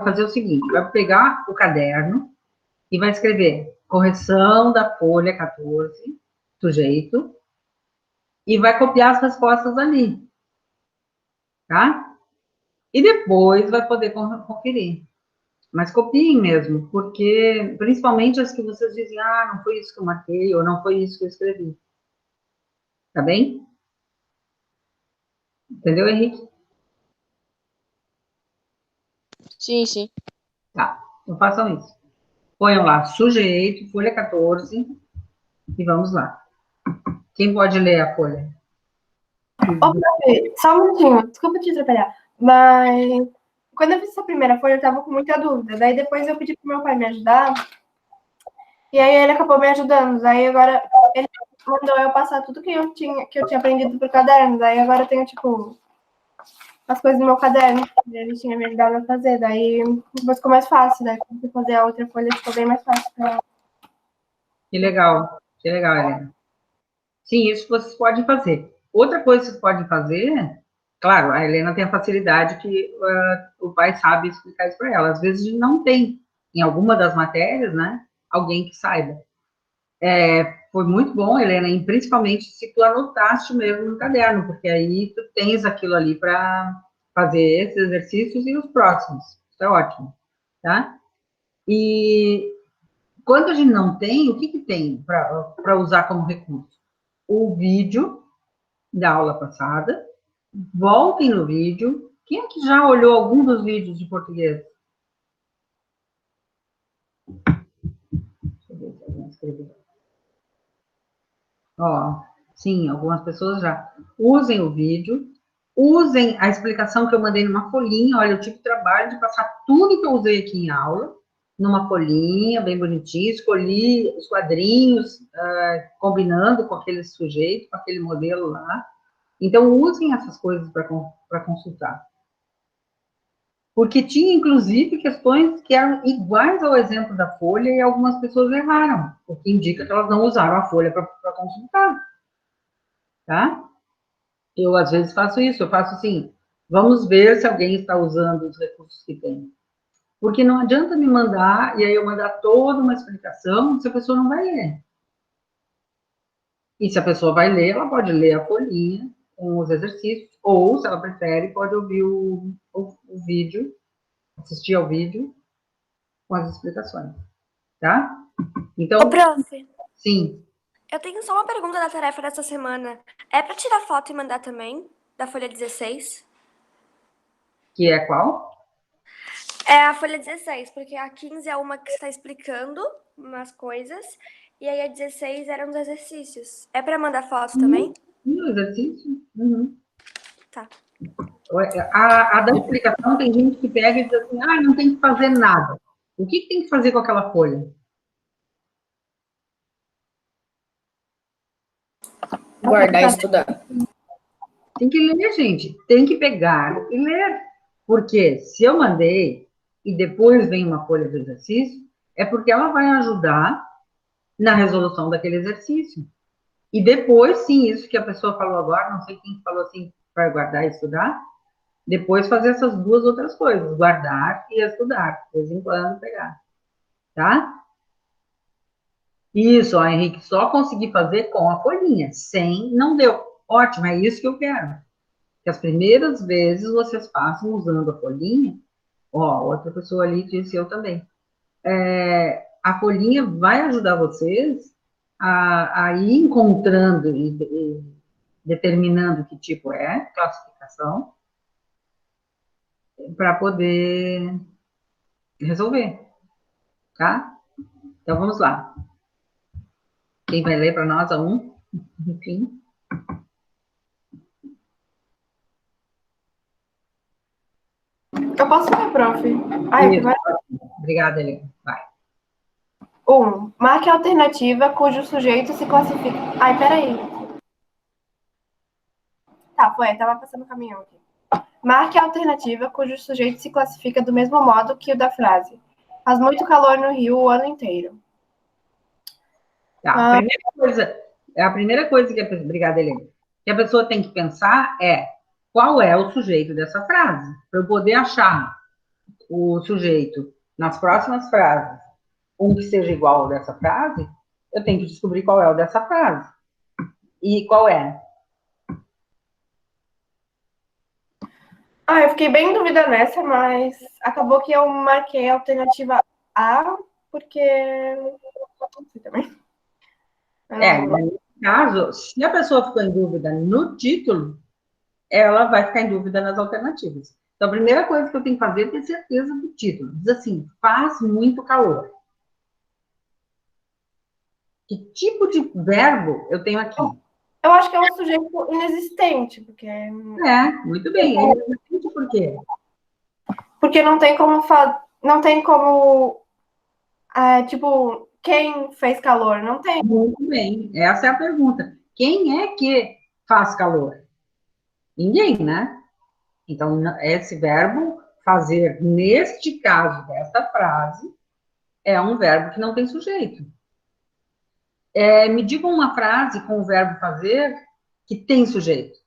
fazer o seguinte, vai pegar o caderno e vai escrever correção da folha 14, sujeito, e vai copiar as respostas ali, tá? E depois vai poder conferir. Mas copiem mesmo, porque principalmente as que vocês dizem, ah, não foi isso que eu marquei, ou não foi isso que eu escrevi. Tá bem? Entendeu, Henrique? Sim, sim. Tá, então façam isso. Ponham lá, sujeito, folha 14, e vamos lá. Quem pode ler a folha? Ô, prof, só um minutinho, desculpa te atrapalhar, mas quando eu fiz essa primeira folha, eu tava com muita dúvida. Daí depois eu pedi pro meu pai me ajudar, e aí ele acabou me ajudando. Daí agora ele mandou eu passar tudo que eu tinha aprendido pro caderno. Daí agora eu tenho, tipo, as coisas no meu caderno que ele tinha me ajudado a fazer. Daí depois ficou mais fácil. Daí quando eu fazer a outra folha, ficou bem mais fácil pra ela. Que legal, Helena. Sim, isso vocês podem fazer. Outra coisa que vocês podem fazer, claro, a Helena tem a facilidade que o pai sabe explicar isso para ela. Às vezes não tem, em alguma das matérias, né, alguém que saiba. Foi muito bom, Helena, e principalmente se tu anotaste mesmo no caderno, porque aí tu tens aquilo ali para fazer esses exercícios e os próximos. Isso é ótimo, tá? E quando a gente não tem, o que que tem para usar como recurso? O vídeo da aula passada, voltem no vídeo. Quem é que já olhou algum dos vídeos de português? Deixa eu ver se alguém escreveu. Ó, sim, algumas pessoas já. Usem o vídeo, usem a explicação que eu mandei numa folhinha. Olha, eu tive trabalho de passar tudo que eu usei aqui em aula, numa folhinha, bem bonitinha, escolhi os quadrinhos, combinando com aquele sujeito, com aquele modelo lá. Então, usem essas coisas para consultar. Porque tinha, inclusive, questões que eram iguais ao exemplo da folha e algumas pessoas erraram, o que indica que elas não usaram a folha para consultar, tá? Eu, às vezes, faço isso, eu faço assim, vamos ver se alguém está usando os recursos que tem. Porque não adianta me mandar, e aí eu mandar toda uma explicação, se a pessoa não vai ler. E se a pessoa vai ler, ela pode ler a folhinha com os exercícios, ou, se ela prefere, pode ouvir o vídeo, assistir ao vídeo com as explicações, tá? Então, Ô, prof, sim. eu tenho só uma pergunta da tarefa dessa semana. É pra tirar foto e mandar também, da folha 16? Que é qual? É a folha 16, porque a 15 é uma que está explicando umas coisas, e aí a 16 eram os exercícios. É pra mandar foto também? Sim, o exercício. Uhum. Tá. A da explicação, tem gente que pega e diz assim, ah, não tem que fazer nada. O que tem que fazer com aquela folha? Guardar e estudar. Tem que ler, gente. Tem que pegar e ler. Porque se eu mandei e depois vem uma folha de exercício, é porque ela vai ajudar na resolução daquele exercício. E depois, sim, isso que a pessoa falou agora, não sei quem falou assim, para guardar e estudar, depois fazer essas duas outras coisas, guardar e estudar, de vez em quando pegar, tá? Isso, ó, Henrique, só consegui fazer com a folhinha, sem, não deu. Ótimo, é isso que eu quero. Que as primeiras vezes vocês façam usando a folhinha, ó, outra pessoa ali disse eu também. A folhinha vai ajudar vocês a ir encontrando e determinando que tipo é, classificação, para poder resolver, tá? Então vamos lá. Quem vai ler para nós a um? Enfim. Eu posso ler, prof? Ai, que maravilha. Obrigada, Helena. Vai. 1. Marque a alternativa cujo sujeito se classifica. Ai, peraí. Tá, foi, tava passando o caminhão aqui. Marque a alternativa cujo sujeito se classifica do mesmo modo que o da frase. Faz muito calor no Rio o ano inteiro. Tá, a primeira coisa que a pessoa, obrigada, Helena, que a pessoa tem que pensar é qual é o sujeito dessa frase, para eu poder achar o sujeito nas próximas frases, um que seja igual ao dessa frase, eu tenho que descobrir qual é o dessa frase. E qual é? Eu fiquei bem em dúvida nessa, mas acabou que eu marquei a alternativa A, porque não sei também. Nesse caso, se a pessoa ficou em dúvida no título, ela vai ficar em dúvida nas alternativas. Então, a primeira coisa que eu tenho que fazer é ter certeza do título. Diz assim, faz muito calor. Que tipo de verbo eu tenho aqui? Eu acho que é um sujeito inexistente, porque Muito bem. É inexistente por quê? Porque não tem como tipo, quem fez calor? Não tem. Muito bem. Essa é a pergunta. Quem é que faz calor? Ninguém, né? Então, esse verbo fazer, neste caso desta frase, é um verbo que não tem sujeito. Me digam uma frase com o verbo fazer que tem sujeito.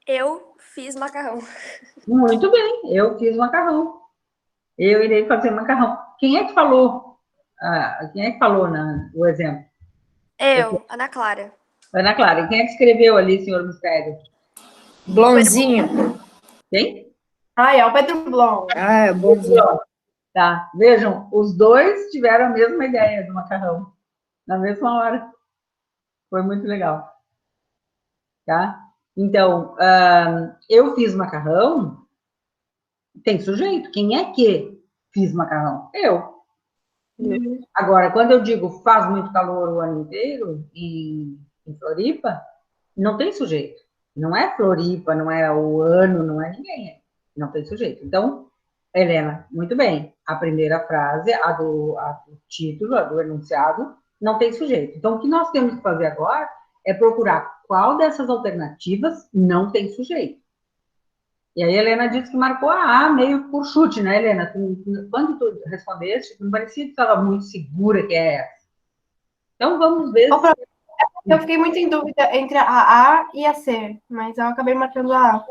Eu fiz macarrão. Muito bem, eu fiz macarrão. Eu irei fazer macarrão. Quem é que falou? Quem é que falou o exemplo? Eu, Ana Clara. Ana Clara. E quem é que escreveu ali, senhor Mistério? Blonzinho. Quem? É o Pedro Blon. É bonzinho. Tá. Vejam, os dois tiveram a mesma ideia do macarrão. Na mesma hora. Foi muito legal. Tá? Então, eu fiz macarrão, tem sujeito. Quem é que fiz macarrão? Eu. Agora, quando eu digo faz muito calor o ano inteiro em Floripa, não tem sujeito. Não é Floripa, não é o ano, não é ninguém. Não tem sujeito. Então, Helena, muito bem. A primeira frase, a do título, a do enunciado, não tem sujeito. Então, o que nós temos que fazer agora é procurar qual dessas alternativas não tem sujeito. E aí a Helena disse que marcou a A meio por chute, né, Helena? Quando tu respondeste, não parecia que estava muito segura que é essa. Então, vamos ver se... Eu fiquei muito em dúvida entre a A e a C, mas eu acabei marcando a A.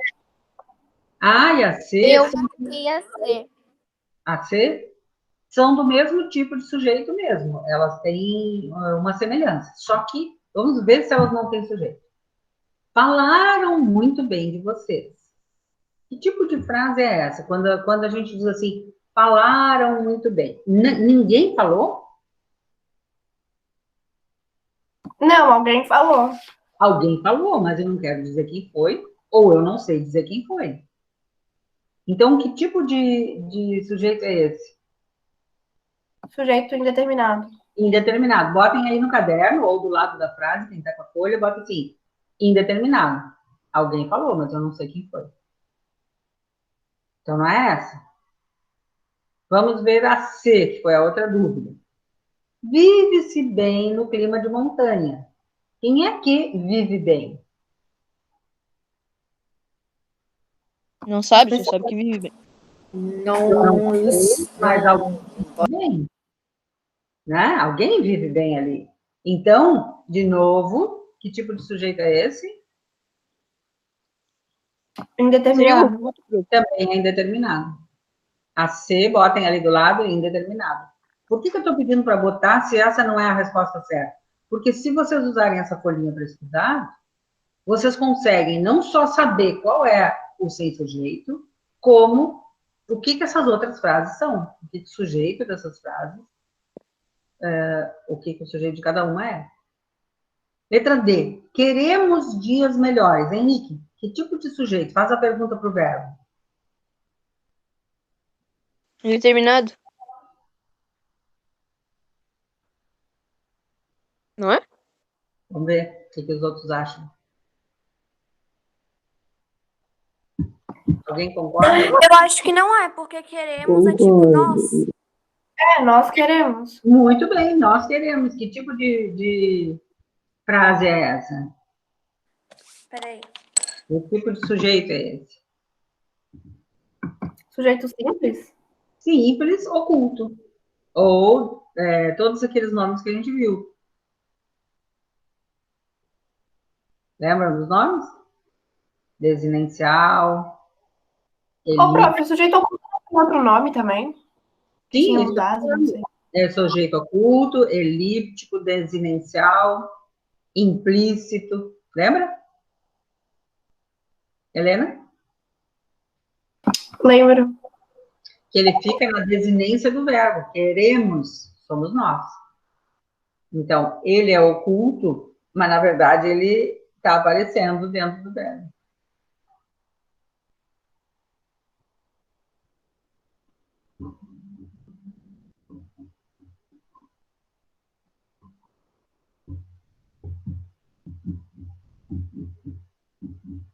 A e a C... Eu marquei a C. A C são do mesmo tipo de sujeito mesmo. Elas têm uma semelhança. Só que, vamos ver se elas não têm sujeito. Falaram muito bem de vocês. Que tipo de frase é essa? Quando a gente diz assim, falaram muito bem. Ninguém falou? Não, alguém falou. Alguém falou, mas eu não quero dizer quem foi, ou eu não sei dizer quem foi. Então, que tipo de sujeito é esse? Sujeito indeterminado. Indeterminado. Botem aí no caderno, ou do lado da frase, quem está com a folha, bota assim, indeterminado. Alguém falou, mas eu não sei quem foi. Então, não é essa. Vamos ver a C, que foi a outra dúvida. Vive-se bem no clima de montanha. Quem é que vive bem? Não sabe? Você sabe que vive bem. Não sei, mas alguém vive bem. Né? Alguém vive bem ali. Então, de novo, que tipo de sujeito é esse? Indeterminado. Também é indeterminado. A C, botem ali do lado, indeterminado. Por que eu estou pedindo para botar se essa não é a resposta certa? Porque se vocês usarem essa folhinha para estudar, vocês conseguem não só saber qual é o sem sujeito, como o que essas outras frases são. O que o sujeito dessas frases, o que o sujeito de cada uma é. Letra D. Queremos dias melhores. Henrique, que tipo de sujeito? Faz a pergunta para o verbo. Indeterminado. Não é? Vamos ver o que os outros acham. Alguém concorda? Eu acho que não é, porque queremos é tipo nós. Nós queremos. Muito bem, nós queremos. Que tipo de frase é essa? Peraí. Que tipo de sujeito é esse? Sujeito simples? Simples, oculto. Ou todos aqueles nomes que a gente viu. Lembram dos nomes? Desinicial. Ô, prof, o sujeito oculto tem outro nome também? Sim, Tinha isso mudado, não sei. é sujeito oculto, elíptico, desinicial, implícito. Lembra? Helena? Lembro. Que ele fica na desinência do verbo. Queremos, somos nós. Então, ele é oculto, mas na verdade ele está aparecendo dentro do verbo.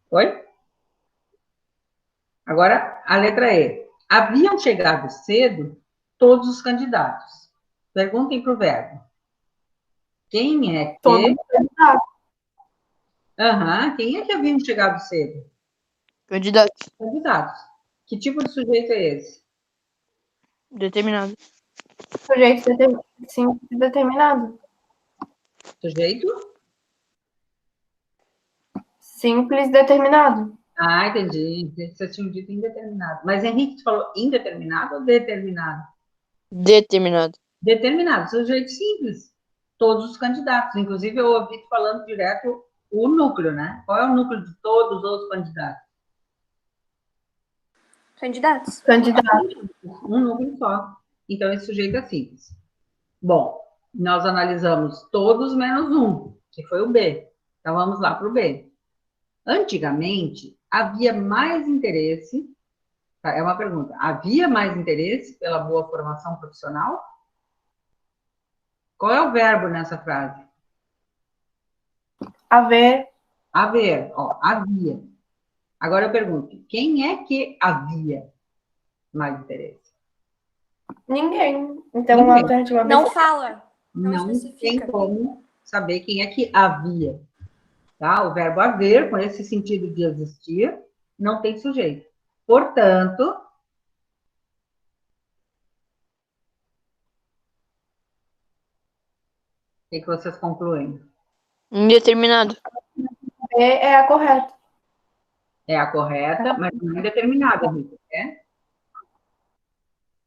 Oi? Agora, a letra E. Haviam chegado cedo todos os candidatos. Perguntem para o verbo. Quem é que... Todo candidato. Quem é que haviam chegado cedo? Candidatos. Candidatos. Que tipo de sujeito é esse? Determinado. Sujeito simples determinado. Sujeito? Simples determinado. Ah, entendi. Você tinha dito indeterminado. Mas, Henrique, tu falou indeterminado ou determinado? Determinado. Determinado. Sujeito simples. Todos os candidatos. Inclusive, eu ouvi tu falando direto o núcleo, né? Qual é o núcleo de todos os candidatos? Candidatos. Candidato. Um núcleo só. Então, esse sujeito é simples. Bom, nós analisamos todos menos um, que foi o B. Então, vamos lá para o B. Antigamente, havia mais interesse... É uma pergunta. Havia mais interesse pela boa formação profissional? Qual é o verbo nessa frase? Haver. Haver. Ó, havia. Agora eu pergunto, quem é que havia mais interesse? Ninguém. Então, Ninguém. a alternativa B. Não fala. Não tem especifica. como saber quem é que havia. Tá? O verbo haver, com esse sentido de existir, não tem sujeito. Portanto, o que vocês concluem? Indeterminado. B é a correta. É a correta, mas não é determinada, Rita. É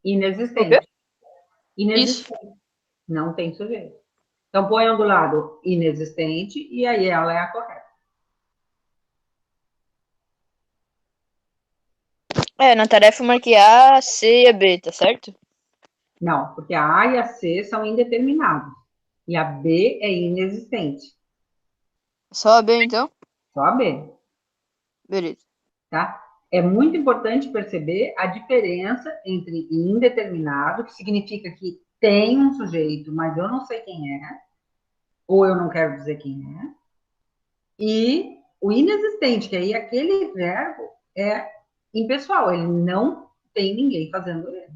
inexistente. Inexistente. Não tem sujeito. Então, ponham do lado inexistente e aí ela é a correta. Na tarefa eu marquei A, C e a B, tá certo? Não, porque a A e a C são indeterminados. E a B é inexistente. Só a B, então? Só a B. Beleza. Tá? É muito importante perceber a diferença entre indeterminado, que significa que tem um sujeito, mas eu não sei quem é, ou eu não quero dizer quem é, e o inexistente, que aí aquele verbo é impessoal, ele não tem ninguém fazendo ele.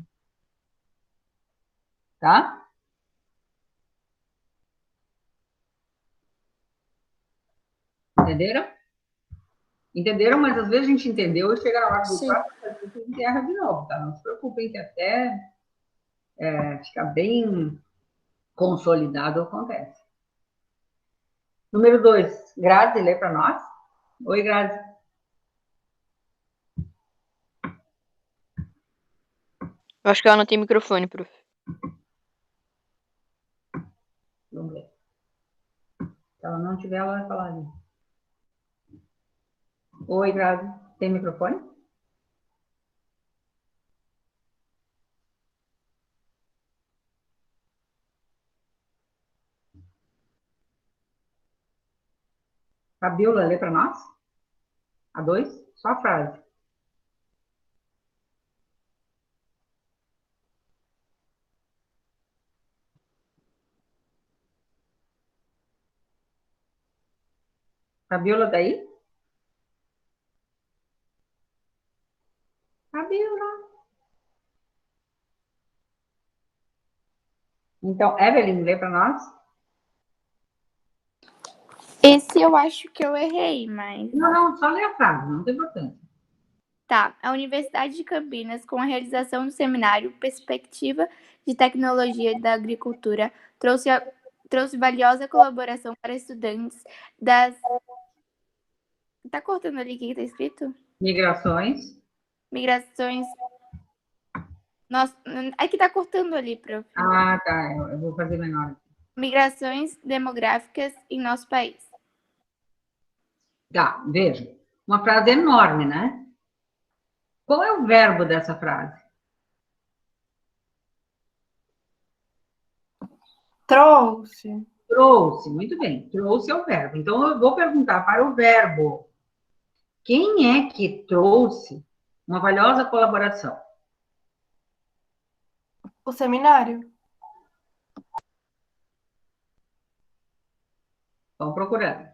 Tá? Entenderam? Entenderam, mas às vezes a gente entendeu e chega na hora do próximo, a gente erra de novo, tá? Não se preocupem que até ficar bem consolidado acontece. Número 2, Grazi, lê para nós. Oi, Grazi. Eu acho que ela não tem microfone, prof. Vamos ver. Se ela não tiver, ela vai falar ali. Oi, Grazi. Tem microfone? Fabiola, lê para nós. A 2, só a frase. Fabiola, daí? Fabiola. Então, Evelyn, lê para nós. Esse eu acho que eu errei, mas... Não, só lê a frase, não tem importância. Tá. A Universidade de Campinas, com a realização do seminário Perspectiva de Tecnologia da Agricultura, trouxe valiosa colaboração para estudantes das Tá cortando ali o que tá escrito? Migrações. Migrações. Nossa, é que tá cortando ali, prof. Ah, tá. Eu vou fazer menor. Migrações demográficas em nosso país. Tá, veja. Uma frase enorme, né? Qual é o verbo dessa frase? Trouxe. Trouxe, muito bem. Trouxe é o verbo. Então, eu vou perguntar para o verbo. Quem é que trouxe uma valiosa colaboração? O seminário. Vamos procurando.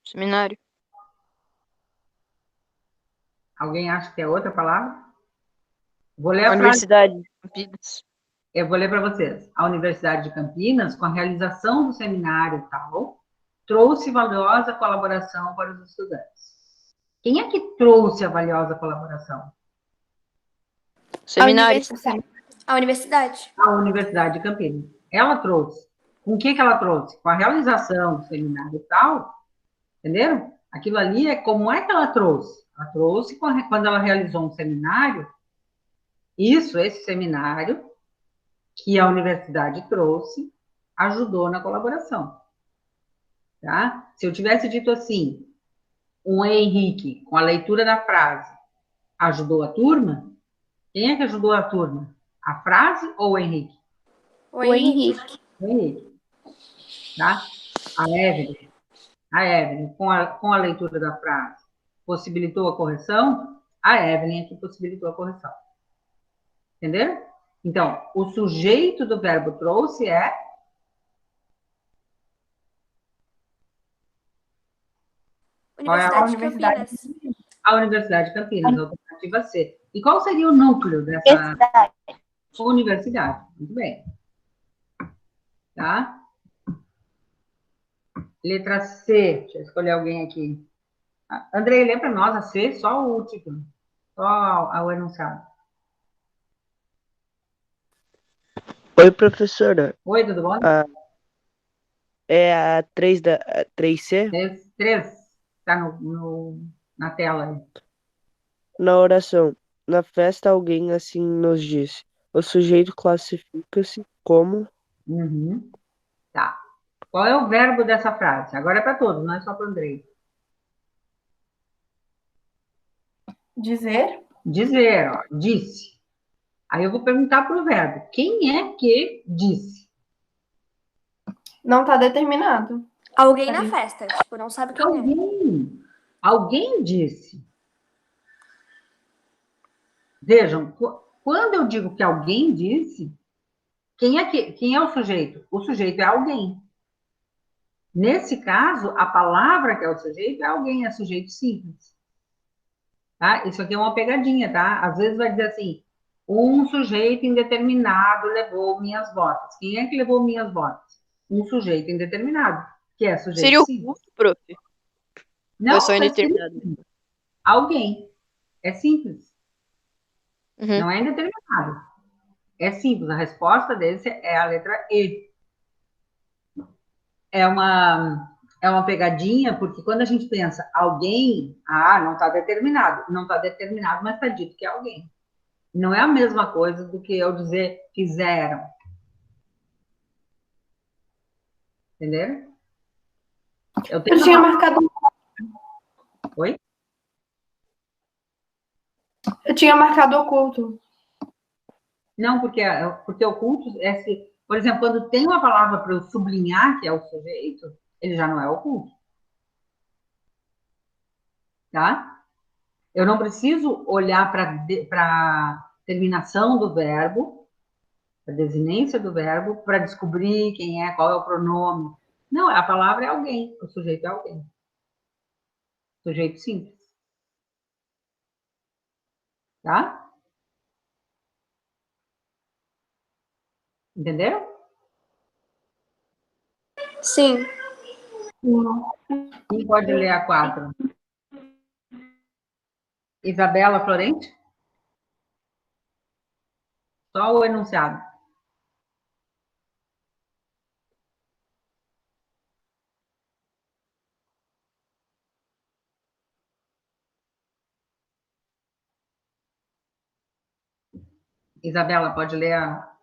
Seminário. Alguém acha que é outra palavra? Vou ler A a frase. Universidade. Campinas. Eu vou ler para vocês. A Universidade de Campinas, com a realização do seminário tal, trouxe valiosa colaboração para os estudantes. Quem é que trouxe a valiosa colaboração? Seminário. A universidade. A Universidade de Campinas. Ela trouxe. Com o que ela trouxe? Com a realização do seminário tal, entenderam? Aquilo ali é como é que ela trouxe? Ela trouxe quando ela realizou um seminário, esse seminário que a universidade trouxe, ajudou na colaboração. Tá? Se eu tivesse dito assim, o Henrique, com a leitura da frase, ajudou a turma, quem é que ajudou a turma? A frase ou o Henrique? O O Henrique. Henrique. O Henrique. Tá? A Evelyn, com a leitura da frase, possibilitou a correção, a Evelyn é que possibilitou a correção. Entenderam? Então, o sujeito do verbo trouxe é Universidade de Universidade. Campinas. a Universidade de Campinas, alternativa C. E qual seria o núcleo dessa Universidade. universidade? Muito bem. Tá? Letra C. Deixa eu escolher alguém aqui. Andrei, lê para nós a C, só o último. Só o enunciado. Oi, professora. Oi, tudo bom? É a 3C? Três. Tá na tela aí. Na oração. Na festa, alguém assim nos disse. O sujeito classifica-se como. Uhum. Tá. Qual é o verbo dessa frase? Agora é para todos, não é só para o Andrei. Dizer. Dizer, ó, disse. Aí eu vou perguntar para o verbo. Quem é que disse? Não está determinado. Alguém na festa. Tipo, não sabe quem é. Alguém disse. Vejam, quando eu digo que alguém disse, quem é o sujeito? O sujeito é alguém. Nesse caso, a palavra que é o sujeito é alguém, é sujeito simples. Tá? Isso aqui é uma pegadinha, tá? Às vezes vai dizer assim, um sujeito indeterminado levou minhas botas. Quem é que levou minhas botas? Um sujeito indeterminado, que é sujeito Seria o simples. culto, prof? Não, Eu sou é indeterminado. simples. Alguém. É simples. Uhum. Não é indeterminado. É simples. A resposta desse é a letra E. É uma pegadinha, porque quando a gente pensa alguém, não está determinado. Não está determinado, mas está dito que é alguém. Não é a mesma coisa do que eu dizer fizeram. Entenderam? Eu Eu tinha marcado. Oi? Eu tinha marcado oculto. Não, porque oculto é se, por exemplo, quando tem uma palavra para eu sublinhar que é o sujeito, ele já não é oculto. Tá? Eu não preciso olhar para a terminação do verbo, a desinência do verbo, para descobrir quem é, qual é o pronome. Não, a palavra é alguém, o sujeito é alguém. Sujeito simples. Tá? Entenderam? Sim. Quem pode ler a 4? Isabela Florente? Só o enunciado. Isabela, pode ler a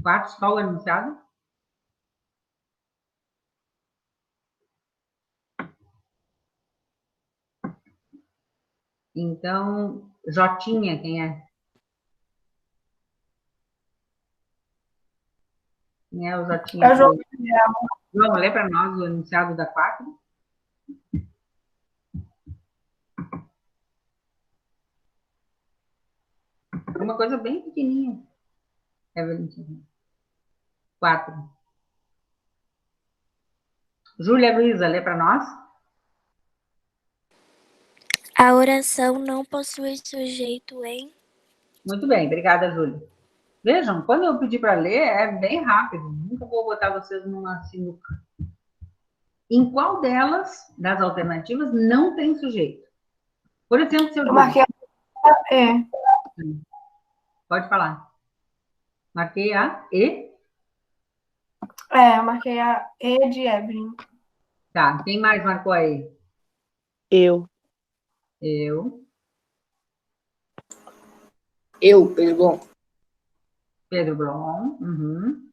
quarto, só o enunciado? Então, Jotinha, quem é? Quem é o Jotinha? É o João. Vamos ler para nós o enunciado da 4? Uma coisa bem pequenininha. Evelyn. 4. Júlia Luísa, lê para nós? A oração não possui sujeito em. Muito bem, obrigada, Júlia. Vejam, quando eu pedi para ler, é bem rápido. Nunca vou botar vocês numa sinuca. Em qual delas, das alternativas, não tem sujeito? Por exemplo, se eu Eu marquei a E. Pode falar. Marquei a E. Eu marquei a E de Evelyn. Tá, quem mais marcou a E? Eu. Eu. Pedro Bom. Pedro Blom. Uhum.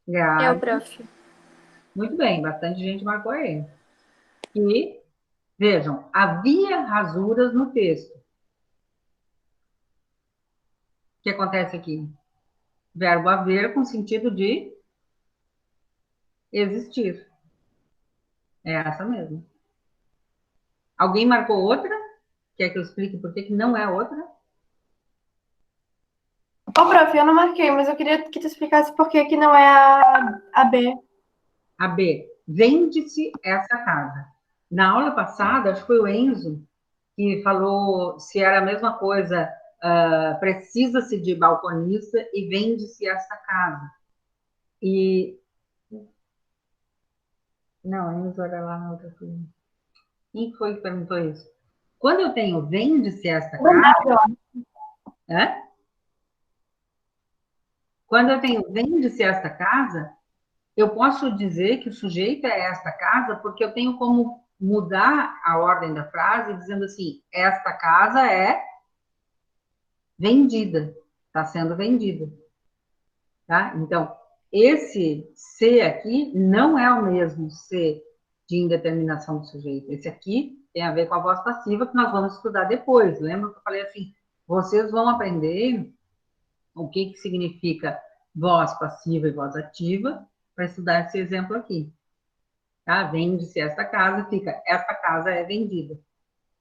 Eu, Grazi. prof. Muito bem, bastante gente marcou a E. E, vejam, havia rasuras no texto. O que acontece aqui? Verbo haver com sentido de existir. É essa mesmo. Alguém marcou outra? Quer que eu explique por que não é outra? Ô, prof, eu não marquei, mas eu queria que tu explicasse por que não é a B. A B. Vende-se essa casa. Na aula passada, acho que foi o Enzo que falou se era a mesma coisa, precisa-se de balconista e vende-se esta casa. E... Não, Enzo era lá na outra turma. Quem foi que perguntou isso? Quando eu tenho vende-se esta casa... Quando eu tenho vende-se esta casa, eu posso dizer que o sujeito é esta casa porque eu tenho como mudar a ordem da frase dizendo assim, esta casa é vendida, está sendo vendida. Tá? Então, esse C aqui não é o mesmo C de indeterminação do sujeito. Esse aqui tem a ver com a voz passiva, que nós vamos estudar depois. Lembra que eu falei assim, vocês vão aprender o que significa voz passiva e voz ativa para estudar esse exemplo aqui. Tá? Vende-se esta casa, fica, esta casa é vendida.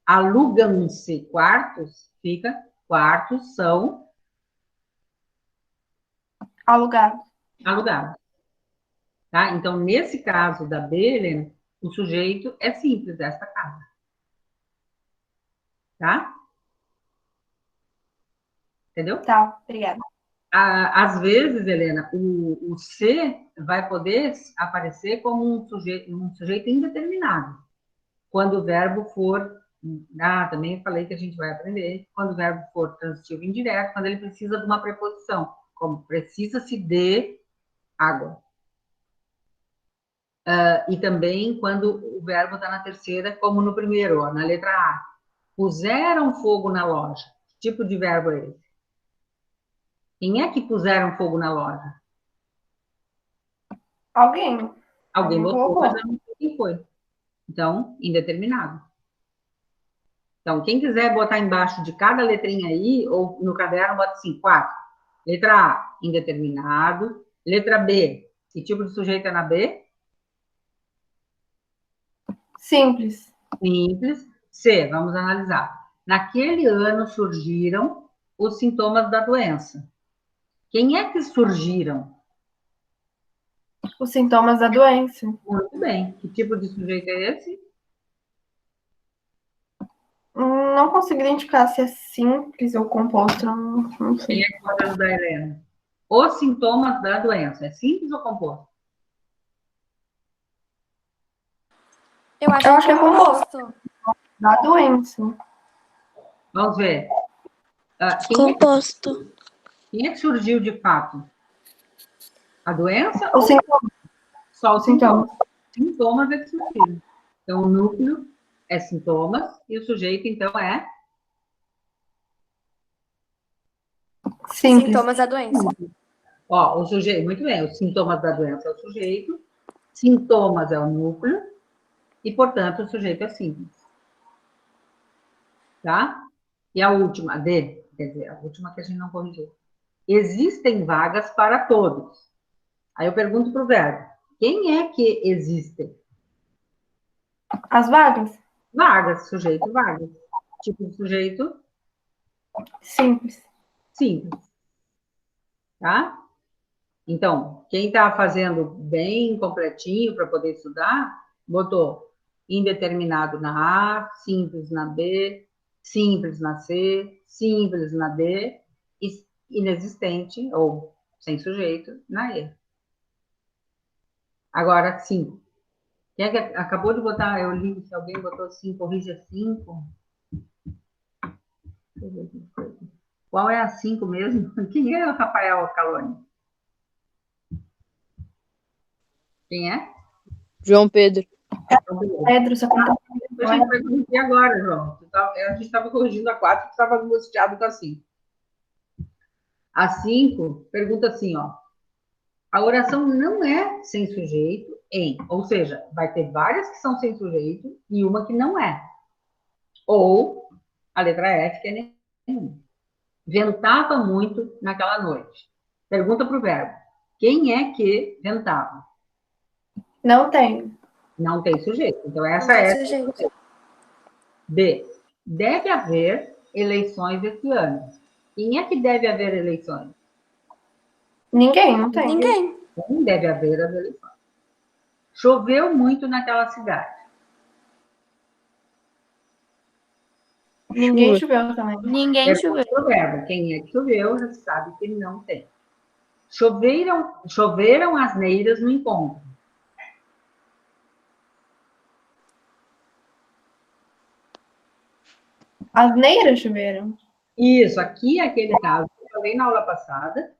Alugam-se quartos, fica, quartos são Alugados. alugados. Tá? Então, nesse caso da B, Helena, o sujeito é simples, esta casa. Tá? Entendeu? Tá, obrigada. Às vezes, Helena, o C vai poder aparecer como um sujeito indeterminado. Quando o verbo for... também falei que a gente vai aprender. Quando o verbo for transitivo indireto, quando ele precisa de uma preposição, como precisa-se de água. E também quando o verbo está na terceira, como no primeiro, ó, na letra A. Puseram fogo na loja. Que tipo de verbo é esse? Quem é que puseram fogo na loja? Alguém. Alguém botou, colocou. mas eu não sei quem foi. Então, indeterminado. Então, quem quiser botar embaixo de cada letrinha aí, ou no caderno, bota assim, 4. Letra A, indeterminado. Letra B, que tipo de sujeito é na B? Simples. Simples. C, vamos analisar. Naquele ano surgiram os sintomas da doença. Quem é que surgiram? Os sintomas da doença. Muito bem. Que tipo de sujeito é esse? Não consigo identificar se é simples ou composto, não sei. Quem é que pode ajudar a Helena? Os sintomas da doença. É simples ou composto? Eu acho que é composto. Da doença. Vamos ver. Composto. Quem é que surgiu de fato? A doença O ou sintoma. só os Sintomas. sintomas? Sintomas é que surgiram. Então, o núcleo é sintomas e o sujeito, então, é Simples. Sintomas da doença. Ó, o sujeito, muito bem, os sintomas da doença é o sujeito, sintomas é o núcleo, e, portanto, o sujeito é simples. Tá? E a última, a D, quer dizer, a última que a gente não corrigiu. Existem vagas para todos. Aí eu pergunto para o verbo, quem é que existem? As vagas? Vagas, sujeito, vagas. Tipo de sujeito, Simples. simples. Tá? Então, quem está fazendo bem completinho para poder estudar, botou indeterminado na A, simples na B, simples na C, simples na D, e inexistente ou sem sujeito na E. Agora, 5. Quem é que acabou de botar? Eu li se alguém botou 5, corrija 5. Qual é a 5 mesmo? Quem é o Rafael Caloni? Quem é? João Pedro. Pedro, só conta. A gente vai corrigir agora, João. A gente estava corrigindo a 4, que estava angustiado com a 5. A 5 pergunta assim, ó. A oração não é sem sujeito em, ou seja, vai ter várias que são sem sujeito e uma que não é. Ou a letra F, que é nenhuma. Ventava muito naquela noite. Pergunta para o verbo. Quem é que ventava? Não tem. Não tem sujeito. Então, essa Não tem é. sujeito. B. Deve haver eleições esse ano. Quem é que deve haver eleições? Ninguém, não tem. Ninguém. Quem deve haver as eleições? Choveu muito naquela cidade. Ninguém choveu também. Ninguém choveu. Pergunta pro verbo. Quem é que choveu já sabe que não tem. Choveram asneiras no encontro. Asneiras choveram. Isso, aqui é aquele caso que eu falei na aula passada,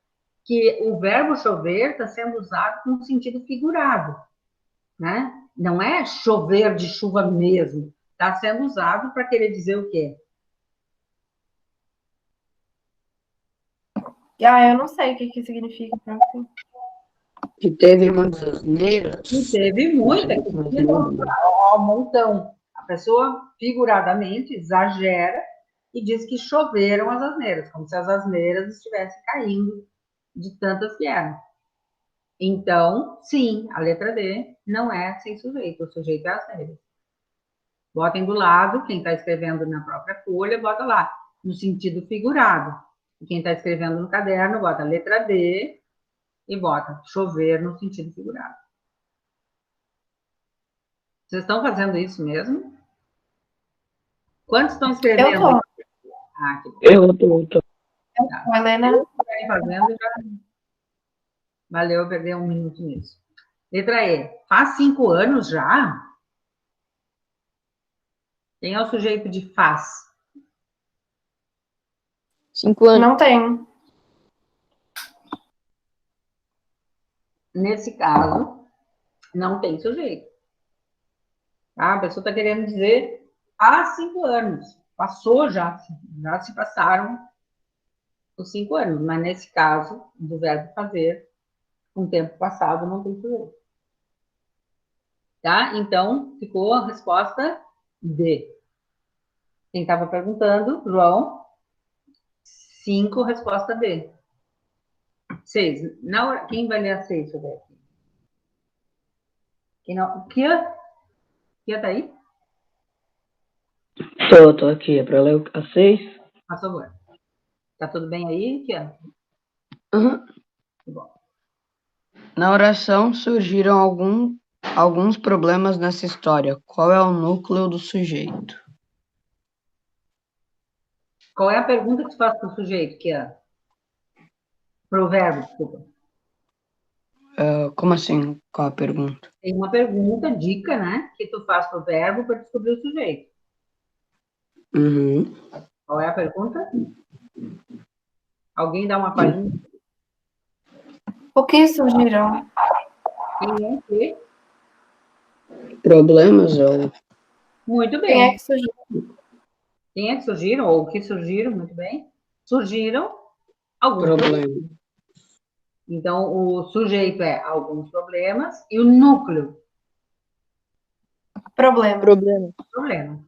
que o verbo chover está sendo usado com sentido figurado, né? Não é chover de chuva mesmo. Está sendo usado para querer dizer o quê? Ah, eu não sei o que significa. Que teve muitas asneiras. E teve muita, ó, um montão. A pessoa, figuradamente, exagera e diz que choveram as asneiras, como se as asneiras estivessem caindo de tantas que eram. Então, sim, a letra D não é sem sujeito, o sujeito é asneira. Botem do lado, quem está escrevendo na própria folha, bota lá, no sentido figurado. E quem está escrevendo no caderno, bota a letra D e bota chover no sentido figurado. Vocês estão fazendo isso mesmo? Quantos estão escrevendo? Eu tô. Ah, que bom. Eu tô. A Helena. Estiverem fazendo, já valeu eu perder um minuto nisso. Letra E. Faz 5 anos já? Quem é o sujeito de faz? 5 anos. Não tem. Nesse caso, não tem sujeito. Tá? A pessoa está querendo dizer há 5 anos. Passou já se passaram os 5 anos, mas nesse caso, do verbo fazer, com tempo passado, não tem sujeito. Tá? Então, ficou a resposta D. Quem estava perguntando, João, 5, resposta D. 6. Na hora, quem vai ler a 6? Deixa eu ver aqui. Quem não? Kia tá aí? Tô aqui. É pra ler a 6? Por favor. Tá tudo bem aí, Kia? Uhum. Bom. Na oração surgiram alguns problemas nessa história. Qual é o núcleo do sujeito? Qual é a pergunta que tu faz para o sujeito, Kia? Para o verbo, desculpa. Como assim? Qual a pergunta? Tem uma pergunta, dica, né? Que tu faz para o verbo para descobrir o sujeito. Uhum. Qual é a pergunta? Alguém dá uma palhinha? O que surgiram? Quem é que? Problemas ou... Muito Quem é bem. que surgiu? Quem é que surgiram, ou que surgiram, muito bem? Surgiram Alguns problemas. Problema. Então, o sujeito é alguns problemas e o núcleo, Problema. Problema. problema.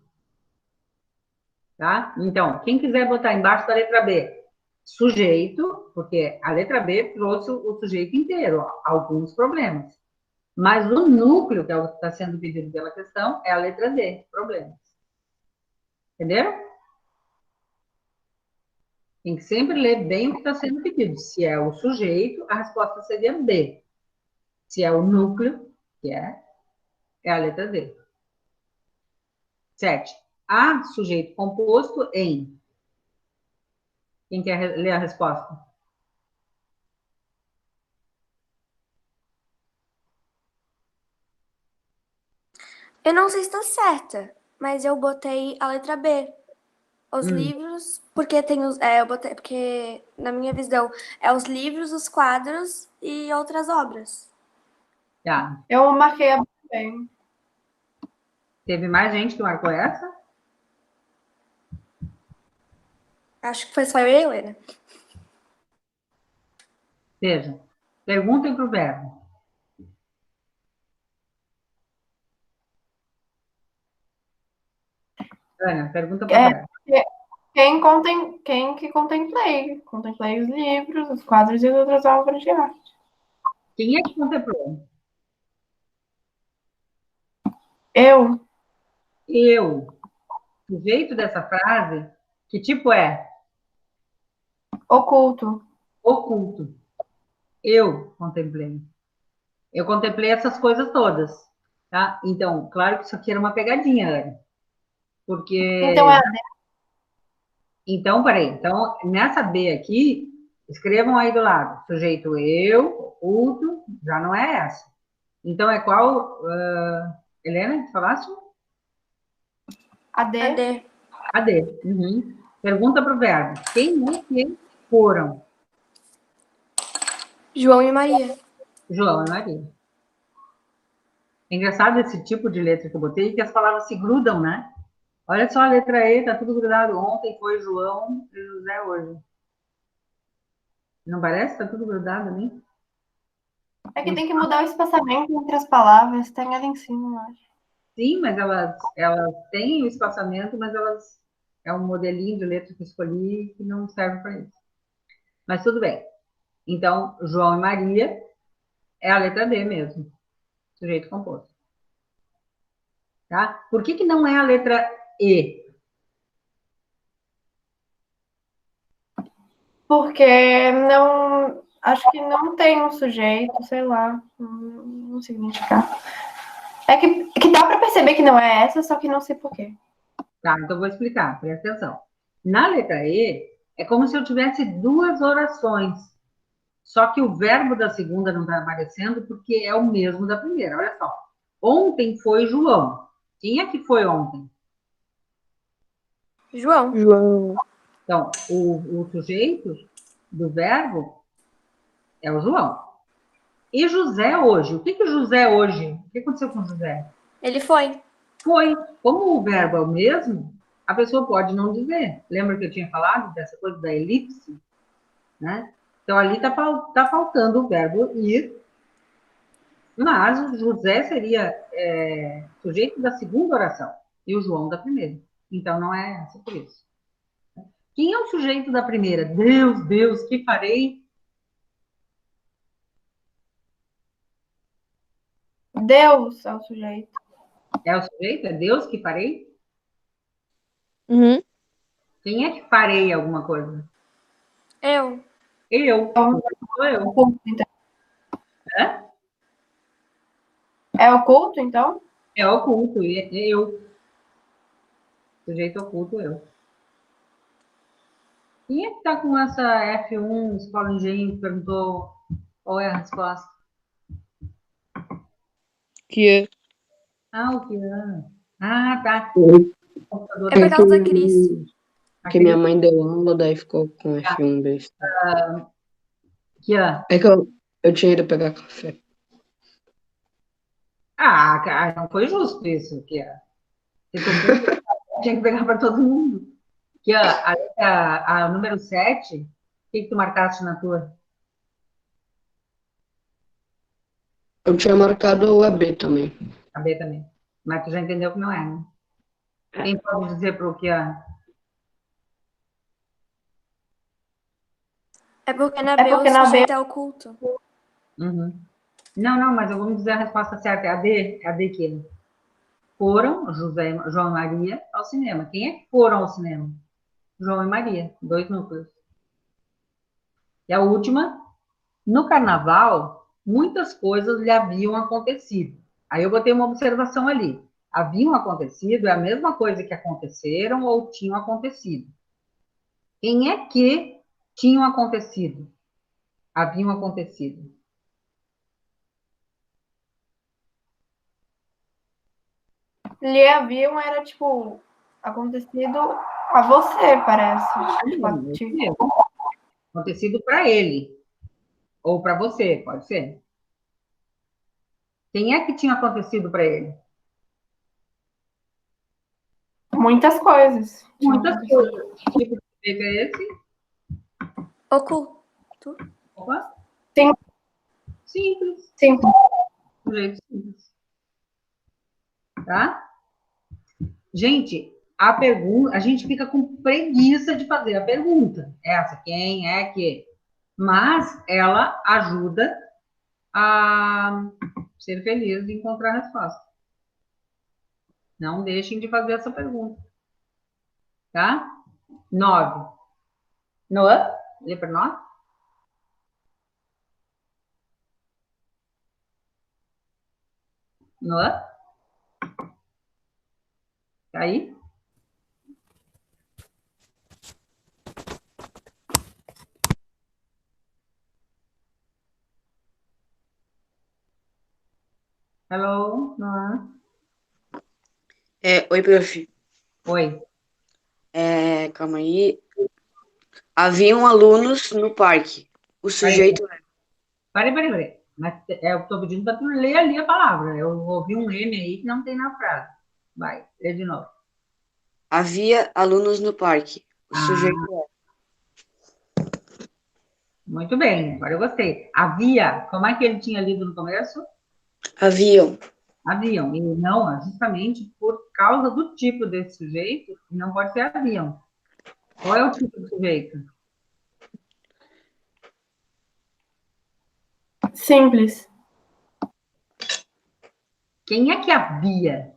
Tá? Então, quem quiser botar embaixo da letra B, sujeito, porque a letra B trouxe o sujeito inteiro, ó, alguns problemas. Mas o núcleo, que é o que está sendo pedido pela questão, é a letra D, problemas. Entenderam? Tem que sempre ler bem o que está sendo pedido. Se é o sujeito, a resposta seria B. Se é o núcleo, que é a letra D. 7. Há sujeito composto em. Quem quer ler a resposta? Eu não sei se está certa, mas eu botei a letra B. Os livros, porque tem os. Eu botei, porque, na minha visão, é os livros, os quadros e outras obras. Tá. Eu marquei a B também. Teve mais gente que marcou essa? Acho que foi só eu e a Helena. Veja. Perguntem para o verbo. Ana, pergunta para o verbo. Quem que contemplei? Contemplei os livros, os quadros e as outras obras de arte. Quem é que contemplou? Eu, Eu. O jeito dessa frase, que tipo é? oculto. Oculto. Eu contemplei. Eu contemplei essas coisas todas, tá? Então, claro que isso aqui era uma pegadinha, Ana. Porque... Então é a D. Então, peraí. Então, nessa B aqui, escrevam aí do lado. Sujeito eu, oculto, já não é essa. Então, é qual, Helena, que falaste? A D. A D. A D. Uhum. Pergunta para o verbo. Quem é que foram? João e Maria. João e Maria. É engraçado esse tipo de letra que eu botei, que as palavras se grudam, né? Olha só a letra E, tá tudo grudado. Ontem foi João e José hoje. Não parece? Tá tudo grudado ali? É que tem que mudar o espaçamento entre as palavras. Tem ali em cima, eu acho. Sim, mas elas têm o espaçamento, mas elas é um modelinho de letra que eu escolhi que não serve para isso. Mas tudo bem. Então, João e Maria é a letra D mesmo. Sujeito composto. Tá? Por que não é a letra E? Porque não. Acho que não tem um sujeito, sei lá. Não sei identificar. É que dá para perceber que não é essa, só que não sei porquê. Tá, então eu vou explicar, presta atenção. Na letra E, é como se eu tivesse duas orações. Só que o verbo da segunda não está aparecendo porque é o mesmo da primeira. Olha só. Ontem foi João. Quem é que foi ontem? João. João. Então, o sujeito do verbo é o João. E José hoje? O que o José hoje? O que aconteceu com o José? Ele foi. Foi. Como o verbo é o mesmo, a pessoa pode não dizer. Lembra que eu tinha falado dessa coisa da elipse? Né? Então, ali está faltando o verbo ir, mas o José seria sujeito da segunda oração e o João da primeira. Então, não é essa por isso. Quem é o sujeito da primeira? Deus, Deus, que farei? Deus é o sujeito. É o sujeito? É Deus que farei? Uhum. Quem é que farei alguma coisa? Eu. Eu. Sou eu. Oculto, então. É? É oculto, então? É oculto, eu. Sujeito oculto, eu. Quem é que tá com essa F1, Escola Engenho, que perguntou qual é a resposta? Que é. Ah, o que é? Ah, tá. É por causa da Cris. Que minha mãe deu aula, daí ficou com F1 besta. Que é? É que eu tinha ido pegar café. Ah, cara, não foi justo isso, que é. Tinha que pegar para todo mundo. Que a número 7, que tu marcaste na tua? Eu tinha marcado o AB também. A B também. Mas tu já entendeu que não é, né? Quem pode dizer para o que é? É porque na É B porque o na B- sujeito é oculto. Uhum. Não, mas eu vou me dizer a resposta certa. É a D. É a D que foram, João e Maria, ao cinema. Quem é que foram ao cinema? João e Maria, 2 núcleos. E a última, no carnaval, muitas coisas lhe haviam acontecido. Aí eu botei uma observação ali. Haviam acontecido é a mesma coisa que aconteceram ou tinham acontecido. Quem é que tinham acontecido? Haviam acontecido. Lhe haviam era, tipo, acontecido a você, parece. Tipo, Acontecido para ele. Ou para você, pode ser. Quem é que tinha acontecido para ele? muitas coisas. Muitas coisas. Que tipo de sujeito é esse? Oculto. Opa. Sim. Simples. Sim. Sujeito simples. Tá? Gente, a pergunta, a gente fica com preguiça de fazer a pergunta. Essa, quem é que? Mas ela ajuda a ser feliz de encontrar a resposta. Não deixem de fazer essa pergunta. Tá? 9. Noah, lê para nós. Noah? Tá aí? Hello, Noah. Oi, prof. Oi. Calma aí. Haviam alunos no parque. O sujeito Peraí. Mas eu estou pedindo para tu ler ali a palavra. Eu ouvi um M aí que não tem na frase. Vai, lê de novo. havia alunos no parque. O sujeito Muito bem, agora eu gostei. Havia, como é que ele tinha lido no começo? haviam. Haviam, e não, é justamente por causa do tipo desse sujeito, não pode ser haviam. Qual é o tipo de sujeito? Simples. Quem é que havia?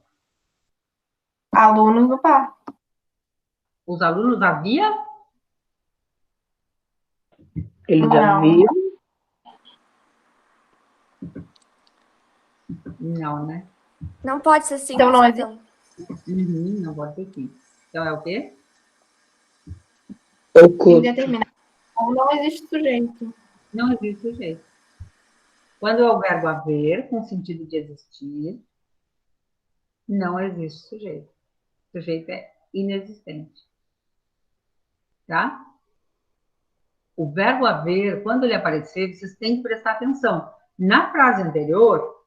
Alunos no par. Os alunos havia? Eles Não. haviam. Não, né? Não pode ser simples, Então não é então. Não pode ser sim. Então é o quê? Oculto. indeterminado. Ou não existe sujeito. Não existe sujeito. Quando é o verbo haver, com sentido de existir, não existe sujeito. O sujeito é inexistente. Tá? O verbo haver, quando ele aparecer, vocês têm que prestar atenção. Na frase anterior,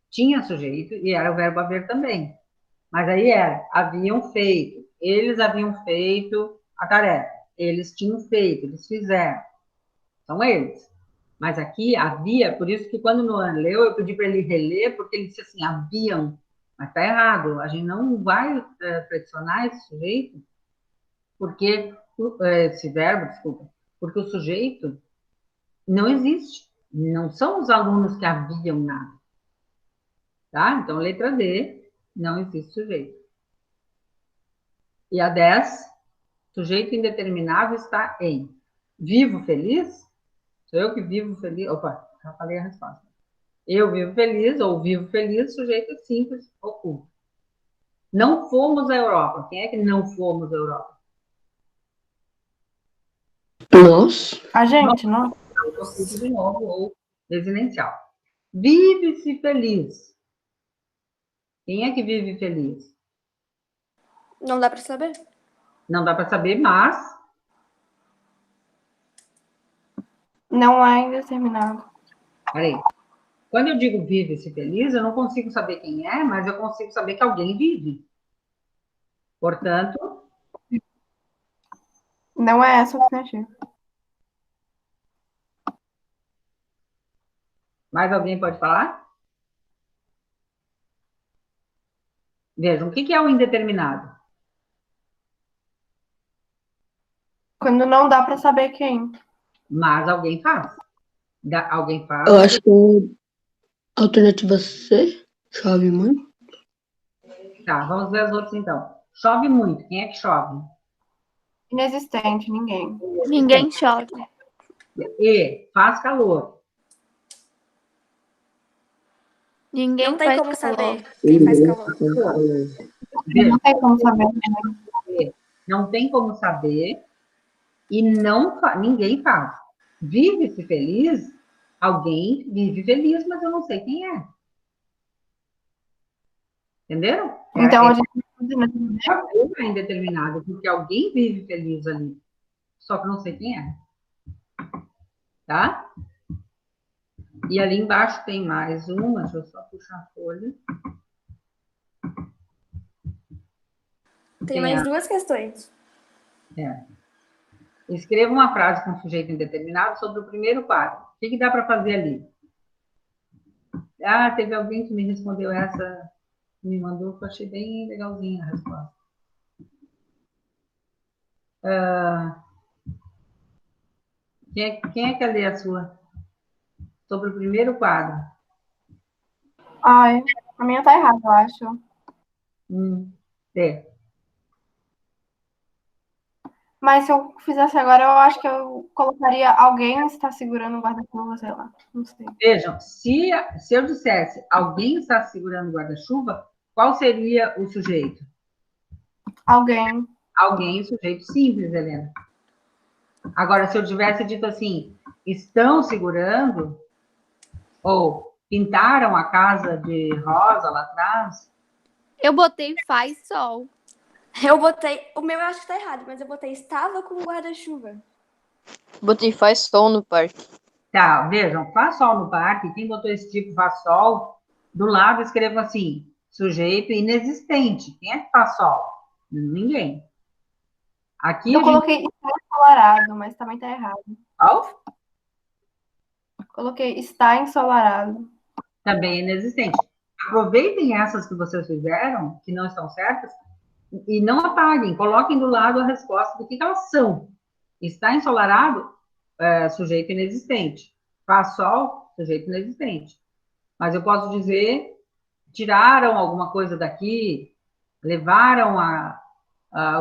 tinha sujeito e era o verbo haver também. Mas aí era, haviam feito, eles haviam feito a tarefa, eles tinham feito, eles fizeram. São eles. Mas aqui havia, por isso que quando o Noan leu, eu pedi para ele reler, porque ele disse assim, haviam. Mas está errado, a gente não vai flexionar esse sujeito, porque, esse verbo, desculpa, porque o sujeito não existe. Não são os alunos que haviam nada. Tá? Então, letra D, não existe sujeito. E a 10, sujeito indeterminável está em vivo feliz? Sou eu que vivo feliz? Opa, já falei a resposta. Eu vivo feliz, ou vivo feliz, sujeito simples, oculto. Não fomos à Europa. Quem é que não fomos à Europa? Nós. A gente, não? Oculto de novo, ou residencial. Vive-se feliz. Quem é que vive feliz? Não dá pra saber. Não dá para saber, mas Não é indeterminado. peraí. Quando eu digo vive-se feliz, eu não consigo saber quem é, mas eu consigo saber que alguém vive. Portanto, Não é essa a alternativa. Mais alguém pode falar? Vejam, o que é o indeterminado? Quando não dá para saber quem. Mas alguém faz. Alguém faz. Eu acho que a alternativa C, chove muito. Tá, vamos ver as outras então. Chove muito. Quem é que chove? Inexistente, ninguém. Ninguém chove. E faz calor. Ninguém Não tem faz como calor. saber quem faz calor. Não tem como saber. Não tem como saber e ninguém faz. Vive-se feliz, alguém vive feliz, mas eu não sei quem é. Entenderam? Então, a gente É indeterminado, porque alguém vive feliz ali. Só que eu não sei quem é. Tá? E ali embaixo tem mais uma, deixa eu só puxar a folha. Tem mais duas questões. Escreva uma frase com sujeito indeterminado sobre o primeiro quadro. O que dá para fazer ali? Ah, teve alguém que me respondeu essa, me mandou, que eu achei bem legalzinha a resposta. Quem é que quer ler a sua? Sobre o primeiro quadro. Ai, a minha tá errada, eu acho. É. Mas se eu fizesse agora, eu acho que eu colocaria alguém está segurando o guarda-chuva, sei lá. Não sei. Vejam, se eu dissesse alguém está segurando o guarda-chuva, qual seria o sujeito? Alguém. Alguém, sujeito simples, Helena. Agora, se eu tivesse dito assim, estão segurando, ou pintaram a casa de rosa lá atrás, Eu botei faz sol. Eu botei. O meu eu acho que tá errado, mas eu botei estava com guarda-chuva. Botei faz sol no parque. tá, vejam, faz sol no parque, quem botou esse tipo faz sol, do lado escreva assim, sujeito inexistente. Quem é que faz sol? Ninguém. Aqui Eu coloquei está ensolarado, mas também tá errado. Qual? Coloquei está ensolarado. Também é inexistente. Aproveitem essas que vocês fizeram, que não estão certas, e não apaguem, coloquem do lado a resposta do que elas são. Está ensolarado, sujeito inexistente. Faz sol, sujeito inexistente. Mas eu posso dizer, tiraram alguma coisa daqui, levaram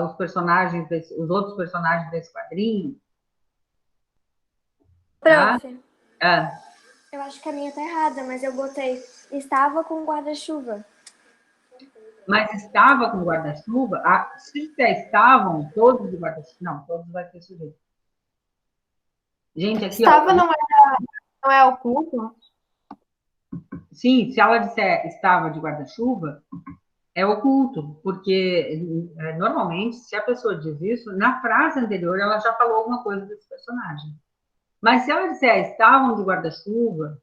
os personagens, os outros personagens desse quadrinho. Tá? Prof, eu acho que a minha tá errada, mas eu botei estava com guarda-chuva. Mas estava com guarda-chuva, se estavam todos de guarda-chuva, não, todos vai ter sujeito. Gente, aqui, Estava ó, não é oculto? sim, se ela disser estava de guarda-chuva, é oculto, porque normalmente, se a pessoa diz isso, na frase anterior ela já falou alguma coisa desse personagem. Mas se ela disser estavam de guarda-chuva,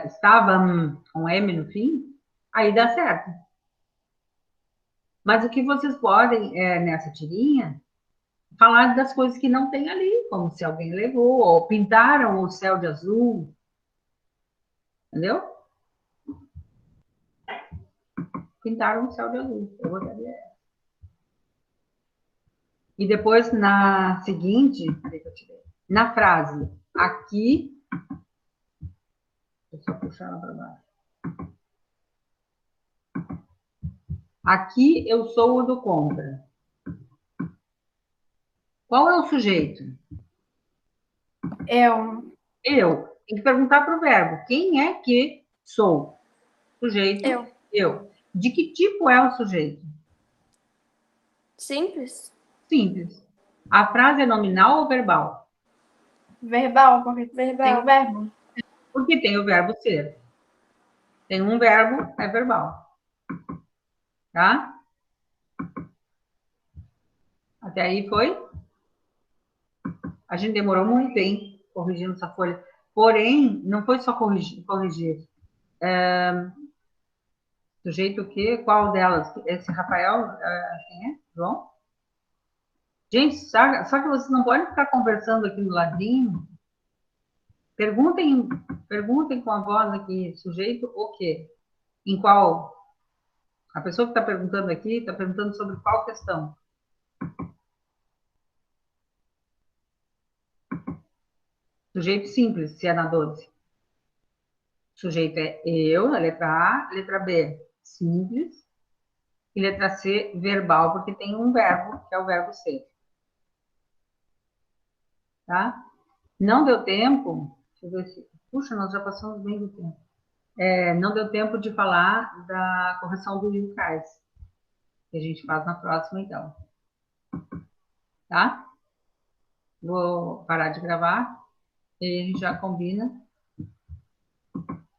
estavam com M no fim, aí dá certo. Mas o que vocês podem, nessa tirinha, falar das coisas que não tem ali, como se alguém levou, ou pintaram o céu de azul, entendeu? Pintaram o céu de azul, eu botaria essa. E depois, na seguinte, na frase, aqui, deixa eu só puxar ela para baixo. Aqui eu sou o do contra. Qual é o sujeito? Eu. Eu. Tem que perguntar para o verbo. Quem é que sou? Sujeito. Eu. De que tipo é o sujeito? Simples? Simples. A frase é nominal ou verbal? Verbal, porque Verbal. tem o verbo. Porque tem o verbo ser. Tem um verbo, é verbal. Tá? Até aí foi? A gente demorou muito, hein? Corrigindo essa folha. Porém, não foi só corrigir. Sujeito o quê? Qual delas? Esse Rafael, quem é? João? Gente, só que vocês não podem ficar conversando aqui no ladinho. Perguntem com a voz aqui, sujeito o quê? Em qual? A pessoa que está perguntando aqui está perguntando sobre qual questão? Sujeito simples, se é na 12. Sujeito é eu, na letra A. Letra B, simples. E letra C, verbal, porque tem um verbo, que é o verbo ser. Tá? Não deu tempo, deixa eu ver se... Puxa, nós já passamos bem do tempo. Não deu tempo de falar da correção do Ilkais, que a gente faz na próxima, então. Tá? Vou parar de gravar e a gente já combina